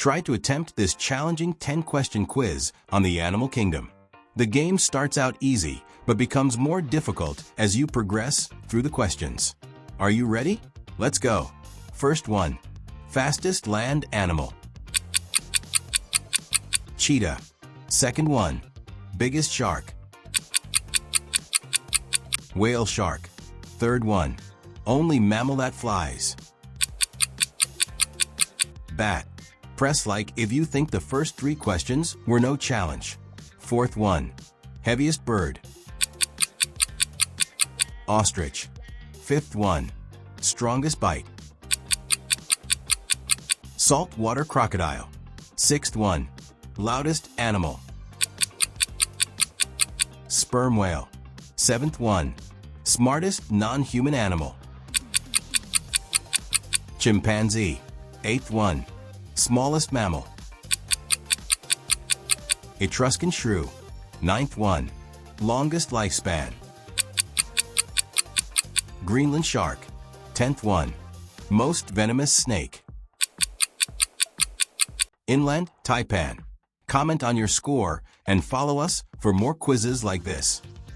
Try to attempt this challenging 10-question quiz on the animal kingdom. The game starts out easy, but becomes more difficult as you progress through the questions. Are you ready? Let's go. First one. Fastest land animal. Cheetah. Second one. Biggest shark. Whale shark. Third one. Only mammal that flies. Bat. Press like if you think the first 3 questions were no challenge. Fourth one. Heaviest bird. Ostrich. Fifth one. Strongest bite. Saltwater crocodile. Sixth one. Loudest animal. Sperm whale. Seventh one. Smartest non-human animal. Chimpanzee. Eighth one. Smallest mammal. Etruscan shrew. Ninth one. Longest lifespan. Greenland shark. 10th one. Most venomous snake. Inland taipan. Comment on your score and follow us for more quizzes like this.